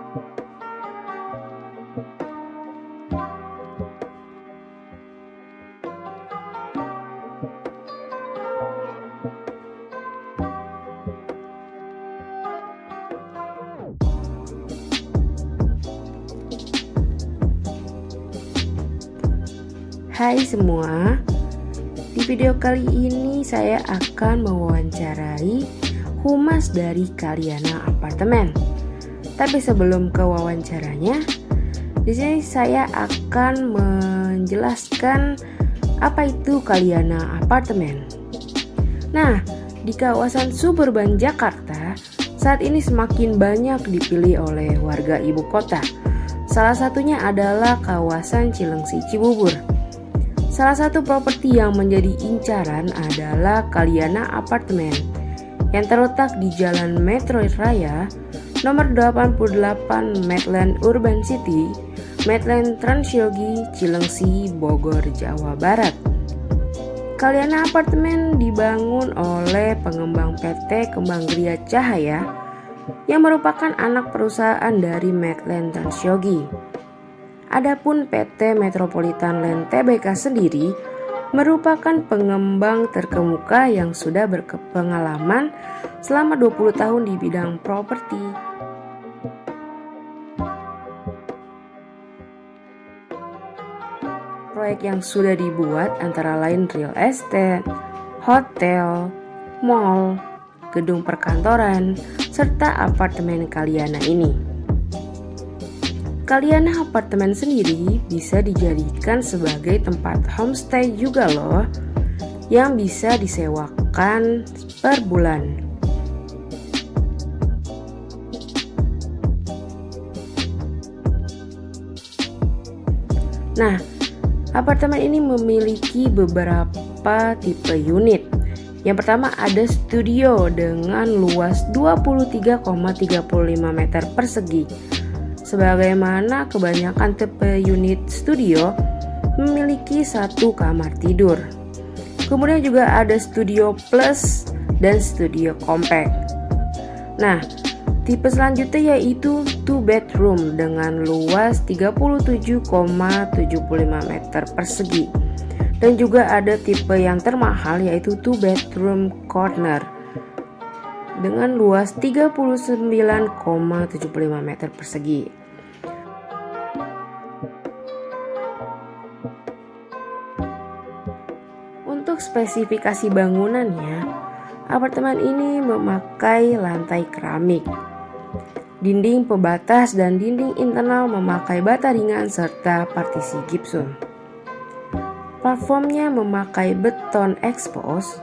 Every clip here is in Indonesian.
Hai semua, di video kali ini saya akan mewawancarai humas dari Kalyana Apartemen. Tapi sebelum ke wawancaranya, di sini saya akan menjelaskan apa itu Kalyana Apartemen. Nah, di kawasan suburban Jakarta, saat ini semakin banyak dipilih oleh warga ibu kota. Salah satunya adalah kawasan Cilengsi Cibubur. Salah satu properti yang menjadi incaran adalah Kalyana Apartemen yang terletak di Jalan Metro Raya nomor 88 Medland Urban City, Medland Transyogi, Cilengsi, Bogor, Jawa Barat. Kalyana Apartemen dibangun oleh pengembang PT Kembanggria Cahaya yang merupakan anak perusahaan dari Medland Transyogi. Adapun PT Metropolitan Land Tbk sendiri merupakan pengembang terkemuka yang sudah berpengalaman selama 20 tahun di bidang properti. Proyek yang sudah dibuat antara lain real estate, hotel, mall, gedung perkantoran, serta apartemen Kalyana ini. Kalyana Apartemen sendiri bisa dijadikan sebagai tempat homestay juga loh, yang bisa disewakan per bulan. Nah, apartemen ini memiliki beberapa tipe unit. Yang pertama ada studio dengan luas 23,35 meter persegi. Sebagaimana kebanyakan tipe unit studio memiliki satu kamar tidur. Kemudian juga ada studio plus dan studio compact. Nah, tipe selanjutnya yaitu 2 bedroom dengan luas 37,75 meter persegi. Dan juga ada tipe yang termahal yaitu 2 bedroom corner dengan luas 39,75 meter persegi. Untuk spesifikasi bangunannya, apartemen ini memakai lantai keramik, dinding pembatas dan dinding internal memakai bata ringan serta partisi gipsum. Platformnya memakai beton expose.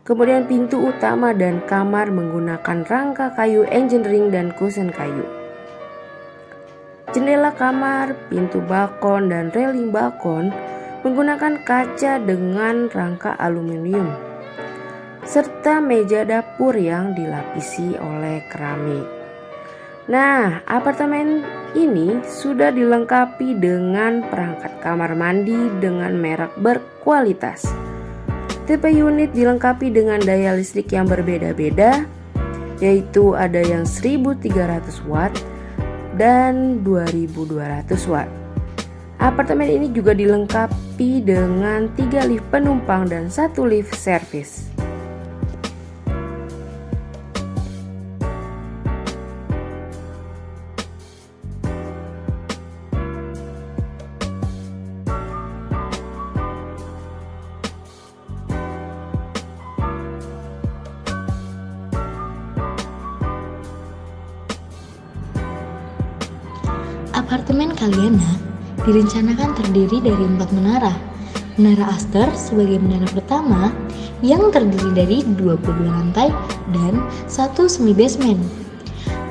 Kemudian pintu utama dan kamar menggunakan rangka kayu engineering dan kusen kayu. Jendela kamar, pintu balkon dan railing balkon menggunakan kaca dengan rangka aluminium, serta meja dapur yang dilapisi oleh keramik. Nah, apartemen ini sudah dilengkapi dengan perangkat kamar mandi dengan merek berkualitas. Tipe unit dilengkapi dengan daya listrik yang berbeda-beda, yaitu ada yang 1300 watt dan 2200 watt. Apartemen ini juga dilengkapi dengan 3 lift penumpang dan 1 lift servis. Apartemen Kalyana direncanakan terdiri dari 4 menara. Menara Aster sebagai menara pertama yang terdiri dari 22 lantai dan 1 semi basement.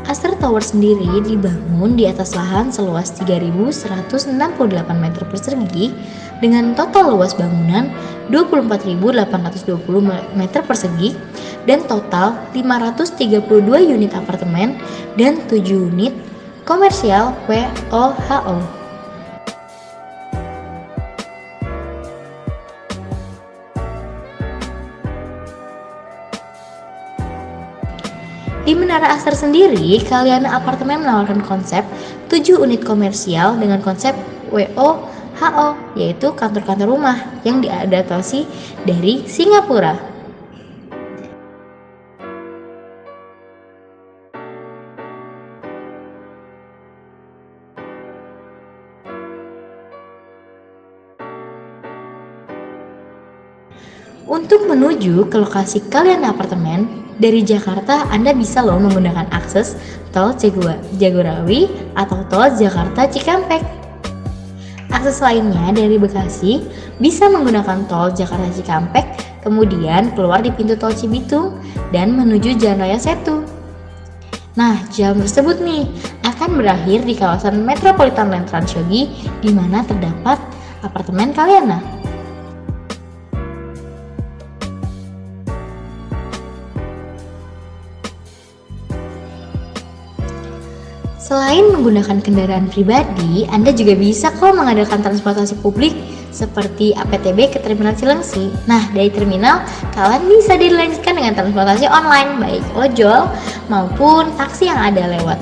Aster Tower sendiri dibangun di atas lahan seluas 3.168 meter persegi dengan total luas bangunan 24.820 meter persegi dan total 532 unit apartemen dan 7 unit komersial WOHO. Di Menara Astor sendiri, Kaliana Apartemen menawarkan konsep 7 unit komersial dengan konsep WOHO, yaitu kantor-kantor rumah yang diadaptasi dari Singapura. Untuk menuju ke lokasi Kaliana Apartemen, dari Jakarta Anda bisa menggunakan akses tol Jagorawi atau tol Jakarta Cikampek. Akses lainnya dari Bekasi bisa menggunakan tol Jakarta Cikampek, kemudian keluar di pintu tol Cibitung dan menuju Jalan Raya Setu. Nah, jalan tersebut nih akan berakhir di kawasan Metropolitan Land Trans Yogi, di mana terdapat apartemen Kaliana. Selain menggunakan kendaraan pribadi, Anda juga bisa mengadakan transportasi publik seperti APTB ke Terminal Cilengsi. Nah, dari terminal, kalian bisa dilanjutkan dengan transportasi online, baik ojol maupun taksi yang ada lewat.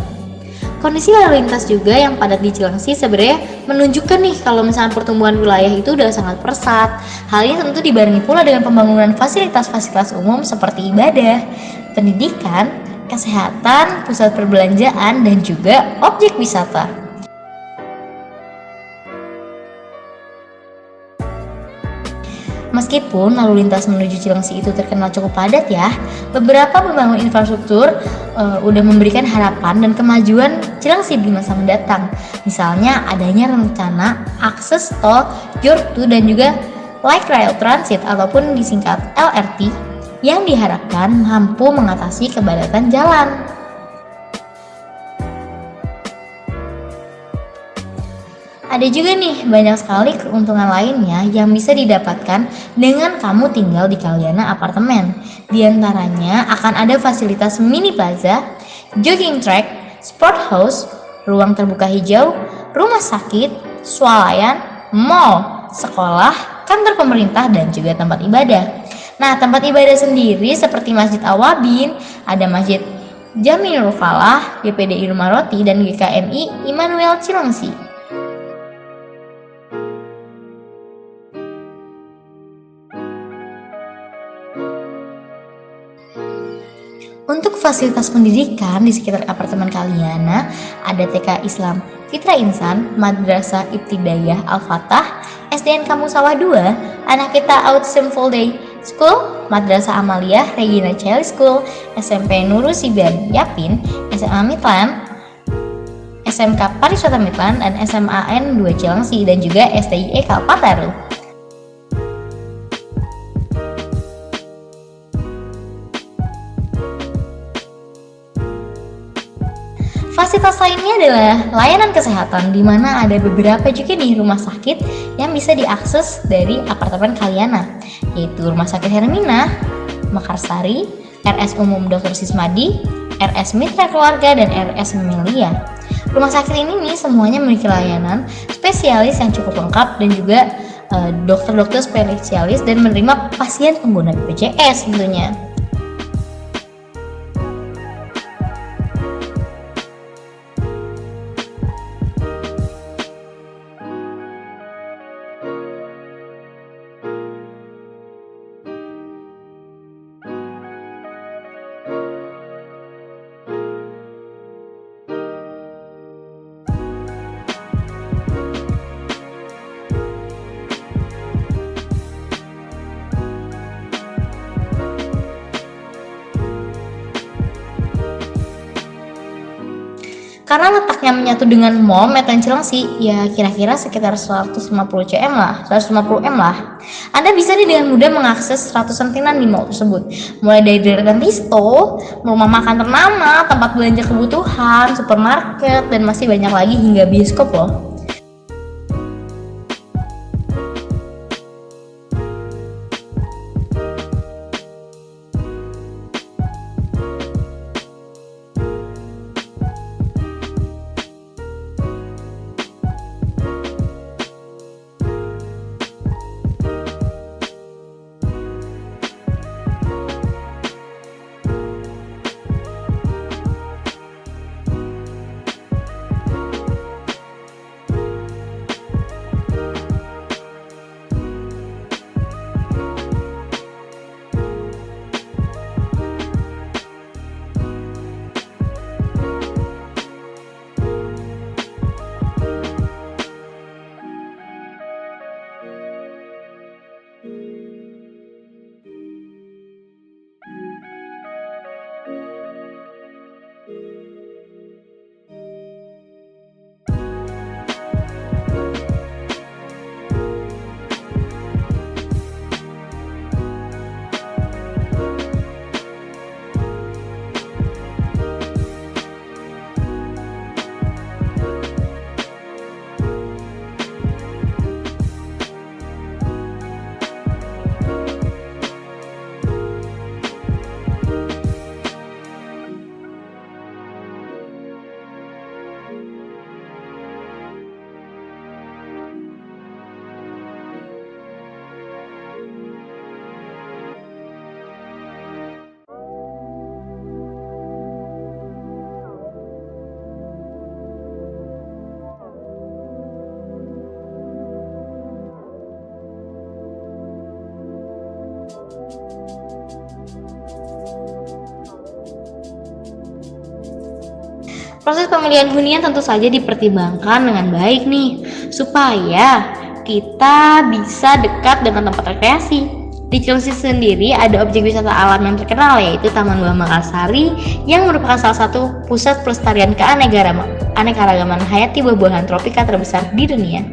Kondisi lalu lintas juga yang padat di Cilengsi sebenarnya menunjukkan nih kalau misalnya pertumbuhan wilayah itu udah sangat pesat. Hal ini tentu dibarengi pula dengan pembangunan fasilitas-fasilitas umum seperti ibadah, pendidikan, kesehatan, pusat perbelanjaan, dan juga objek wisata. Meskipun lalu lintas menuju Cilengsi itu terkenal cukup padat ya, beberapa pembangun infrastruktur udah memberikan harapan dan kemajuan Cilengsi di masa mendatang. Misalnya adanya rencana akses tol Jor-2 dan juga light rail transit ataupun disingkat LRT yang diharapkan mampu mengatasi kepadatan jalan. Ada juga nih banyak sekali keuntungan lainnya yang bisa didapatkan dengan kamu tinggal di Kaliana Apartemen. Di antaranya akan ada fasilitas mini plaza, jogging track, sport house, ruang terbuka hijau, rumah sakit, swalayan, mall, sekolah, kantor pemerintah, dan juga tempat ibadah. Nah, tempat ibadah sendiri seperti Masjid Awabin, ada Masjid Jaminul Falah, GPDI Rumah Roti, dan GKMI Immanuel Cilengsi. Untuk fasilitas pendidikan di sekitar apartemen Kaliana, ada TK Islam Fitra Insan, Madrasah Ibtidaiyah Al-Fatah, SDN Kampung Sawah 2, Anak Kita Autism Full Day School, Madrasah Amaliyah Regina Child School, SMP Nurul Siban Yapin, SMA Midland, SMK Pariwisata Midland, dan SMAN 2 Cilengsi, dan juga STIE Kalpataru. Fasilitas lainnya adalah layanan kesehatan, di mana ada beberapa juga nih rumah sakit yang bisa diakses dari apartemen Kaliana, yaitu Rumah Sakit Hermina, Mekarsari, RS Umum Dr. Sismadi, RS Mitra Keluarga, dan RS Melia. Rumah sakit ini nih semuanya memiliki layanan spesialis yang cukup lengkap dan juga dokter-dokter spesialis dan menerima pasien pengguna BPJS tentunya. Karena letaknya menyatu dengan Mall Medan Cilengsi, ya kira-kira sekitar 150 cm lah, 150 m lah. Anda bisa dengan mudah mengakses ratusan tenan di mall tersebut, mulai dari deretan resto, rumah makan ternama, tempat belanja kebutuhan, supermarket, dan masih banyak lagi hingga bioskop loh. Proses pemilihan hunian tentu saja dipertimbangkan dengan baik nih, supaya kita bisa dekat dengan tempat rekreasi. Di Cilengsi sendiri ada objek wisata alam yang terkenal, yaitu Taman Buah Mekarsari, yang merupakan salah satu pusat pelestarian keanekaragaman hayati buah-buahan tropika terbesar di dunia.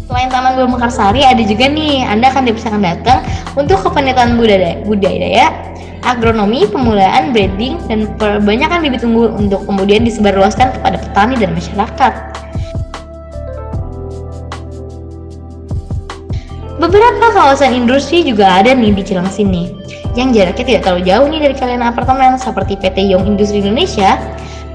Selain Taman Buah Mekarsari, ada juga nih, Anda akan dipersilakan datang untuk kepenelitian budidaya, agronomi, pemulaan, breeding, dan perbanyakan bibit unggul untuk kemudian disebarluaskan kepada petani dan masyarakat. Beberapa kawasan industri juga ada nih di Cilengsi nih, yang jaraknya tidak terlalu jauh nih dari Kalyana Apartemen, seperti PT Young Industri Indonesia,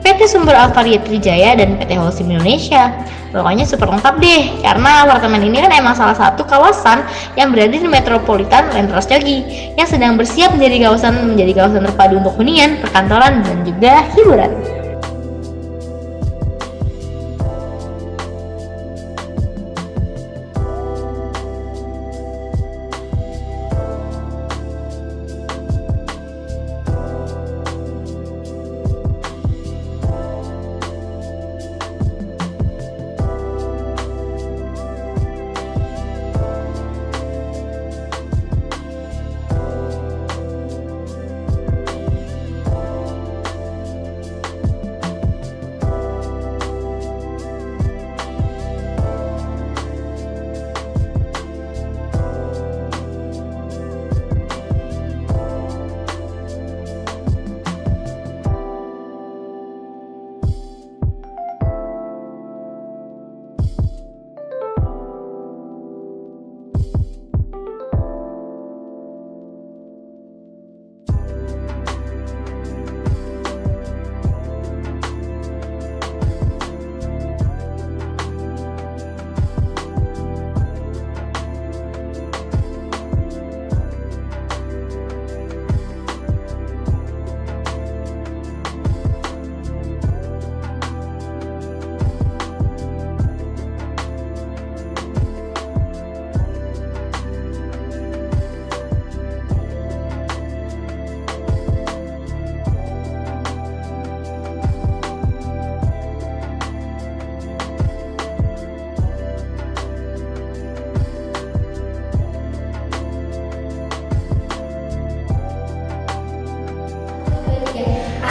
PT Sumber Alvaria Trijaya, dan PT Holcim Indonesia. Pokoknya super lengkap deh, karena apartemen ini kan emang salah satu kawasan yang berada di Metropolitan Lentras Jogi, yang sedang bersiap menjadi kawasan terpadu untuk hunian, perkantoran, dan juga hiburan.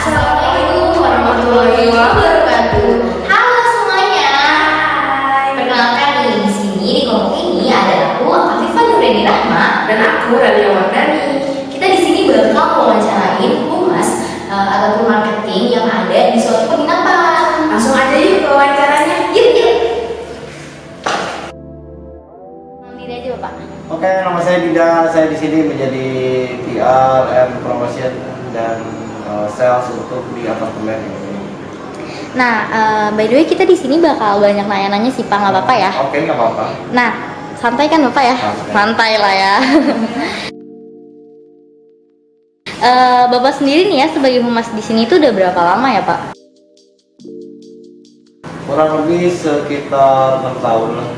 Assalamualaikum warahmatullahi wabarakatuh. Halo semuanya. Perkenalkan nih, di sini di kelompok ini ada aku, Afifah Nureni Rahma, Dan aku Rania Wardani. kita di sini bakal mewawancarain humas ataupun marketing yang ada di suatu penginapan. Langsung aja yuk ke wawancaranya. Yuk. Diri aja Bapak. Oke, nama saya Dida. Saya di sini menjadi PR and promotion dan sales untuk di apartemen ini. Nah, by the way kita di sini bakal banyak nanya-nanya sih Pak, nggak apa-apa ya? Oke, nggak apa-apa. Nah, santai kan Bapak ya? Santai lah ya. Bapak sendiri nih ya sebagai humas di sini itu udah berapa lama ya Pak? Kurang lebih sekitar 6 tahun lah.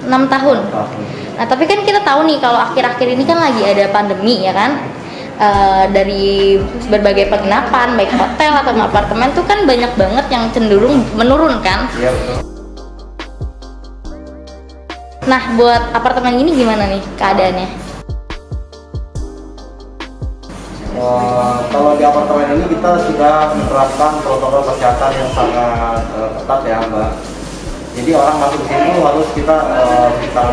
6 tahun. Tahun. Nah tapi kan kita tahu nih kalau akhir-akhir ini kan lagi ada pandemi ya kan. Dari berbagai penginapan baik hotel atau apartemen tuh kan banyak banget yang cenderung menurun kan. Iya betul. Nah buat apartemen ini gimana nih keadaannya? Kalau di apartemen ini kita sudah menerapkan protokol kesehatan yang sangat ketat ya Mbak. Jadi orang masuk ke sini harus kita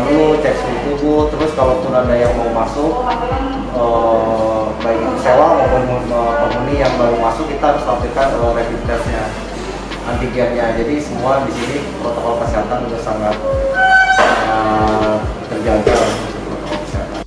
dulu cek suhu tubuh, terus kalaupun ada yang mau masuk baik itu sewa maupun penghuni yang baru masuk kita harus lakukan rapid testnya, antigennya. Jadi semua di sini protokol kesehatan sudah sangat terjaga. Protokol kesehatan.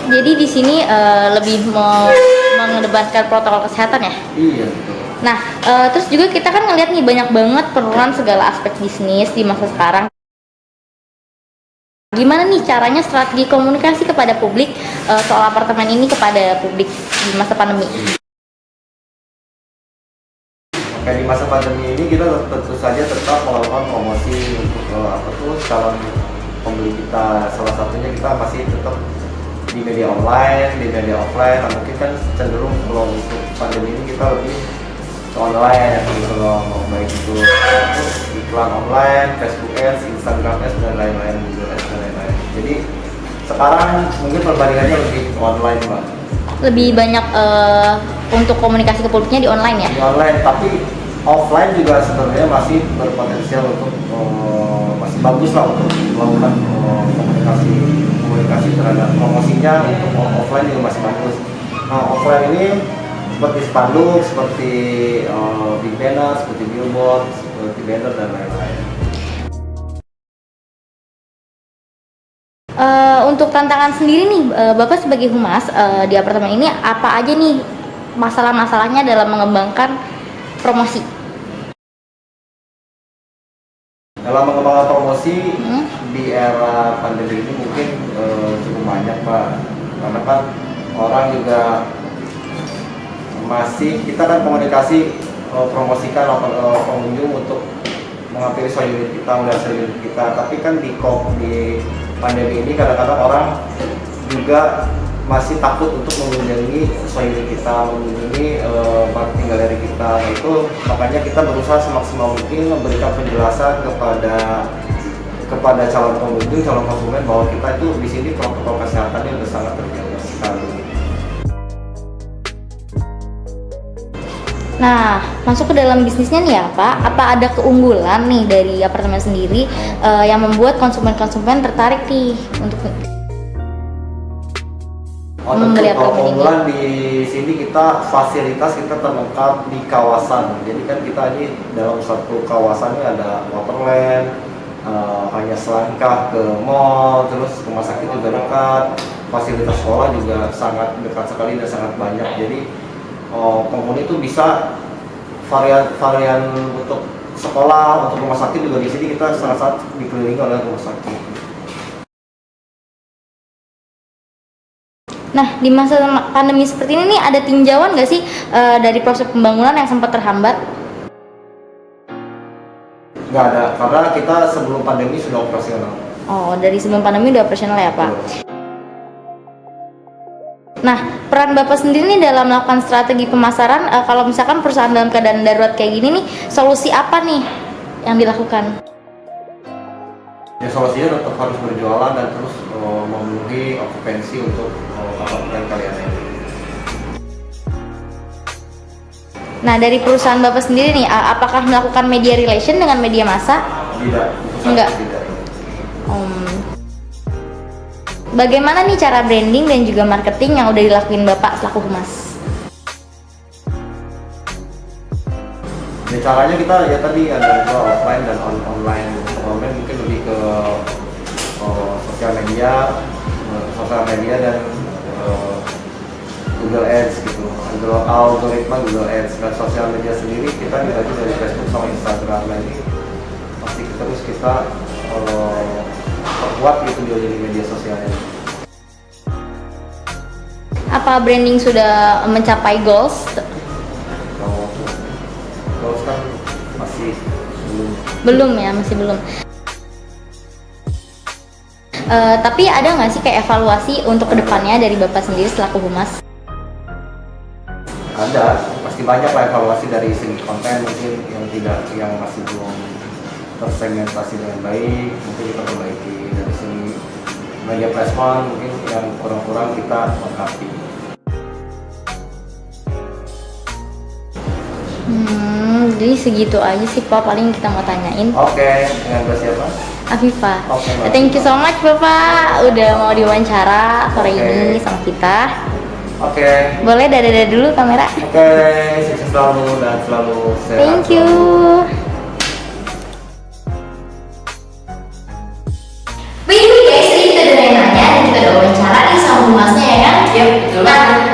jadi di sini lebih mengedepankan protokol kesehatan ya. Iya betul. Nah, terus juga kita kan ngeliat nih banyak banget penurunan segala aspek bisnis di masa sekarang. Gimana nih caranya strategi komunikasi kepada publik soal apartemen ini kepada publik di masa pandemi? Oke, di masa pandemi ini kita tentu saja tetap melakukan promosi untuk calon pembeli kita. Salah satunya kita masih tetap di media online, di media offline. Nah, mungkin kan cenderung kalau untuk pandemi ini kita lebih ke online gitu loh, baik itu iklan online, Facebook Ads, Instagram Ads dan lain-lain, Google Ads dan lain-lain. Jadi sekarang mungkin perbandingannya lebih online, Mbak. Lebih banyak untuk komunikasi ke publiknya di online ya? Di online, tapi offline juga sebenarnya masih berpotensial untuk masih bagus lah untuk melakukan komunikasi terhadap promosinya. Untuk offline juga masih bagus. Nah, offline ini seperti spanduk, seperti big banner, seperti billboard, seperti banner dan lain-lain. Untuk tantangan sendiri nih, Bapak sebagai humas di apartemen ini apa aja nih masalah-masalahnya dalam mengembangkan promosi? Dalam mengembangkan promosi di era pandemi ini mungkin cukup banyak, Pak. Karena kan orang juga masih, kita kan komunikasi promosikan pengunjung untuk menghampiri sewa unit kita, melihat sewa unit kita. Tapi kan di pandemi ini kadang-kadang orang juga masih takut untuk mengunjungi sewa unit kita, mengunjungi marketing galeri kita. Nah, itu makanya kita berusaha semaksimal mungkin memberikan penjelasan kepada calon pengunjung, calon konsumen bahwa kita itu di sini protokol kesehatannya sudah sangat terjaga sekali. Nah, masuk ke dalam bisnisnya nih ya Pak, apa ada keunggulan nih dari apartemen sendiri yang membuat konsumen-konsumen tertarik nih untuk membeli apartemen ini? Keunggulan di sini fasilitas kita terlengkap di kawasan. Jadi kan kita ini dalam satu kawasan ini ada Waterland, hanya selangkah ke mall, terus rumah sakit juga dekat, fasilitas sekolah juga sangat dekat sekali dan sangat banyak. Jadi penghuni itu bisa varian untuk sekolah, untuk rumah sakit juga di sini kita sangat dikelilingi oleh rumah sakit. Nah, di masa pandemi seperti ini nih ada tinjauan nggak sih dari proses pembangunan yang sempat terhambat? Nggak ada, karena kita sebelum pandemi sudah operasional. Oh, dari sebelum pandemi udah operasional ya Pak? Nah, peran Bapak sendiri nih dalam melakukan strategi pemasaran, kalau misalkan perusahaan dalam keadaan darurat kayak gini nih, solusi apa nih yang dilakukan? Ya, solusinya tetap harus berjualan dan terus memenuhi okupansi untuk apartemen kalian ini. Nah, dari perusahaan Bapak sendiri nih, apakah melakukan media relation dengan media massa? Tidak. Enggak. Tidak. Bagaimana nih cara branding dan juga marketing yang udah dilakuin Bapak selaku humas? Ya, caranya kita ya tadi ada offline dan online. Online mungkin lebih ke sosial media dan Google Ads gitu. Algoritma Google Ads dan sosial media sendiri kita dibagi dari Facebook sama Instagram. Nah, ini pasti terus kita perkuat gitu di media sosialnya. Apa branding sudah mencapai goals? Goals kan masih belum ya, masih belum. Tapi ada nggak sih kayak evaluasi untuk kedepannya dari Bapak sendiri selaku humas? Ada, pasti banyak lah evaluasi dari segi konten mungkin yang masih belum tersegmentasi dengan baik, mungkin kita perbaiki. Dari segi media placement mungkin yang kurang-kurang kita lengkapi. Jadi segitu aja sih Pak, paling kita mau tanyain. Oke, dengan siapa? Afifah. Oke, Mbak. Thank you so much Bapak udah mau diwawancara sore ini sama kita. Oke. Boleh dadah dulu kamera. Oke, sukses selalu dan selalu sehat. Thank you. Begini guys, tadi kita udah nanya dan kita udah wawancara nih sama humasnya ya kan. Yuk, betul banget.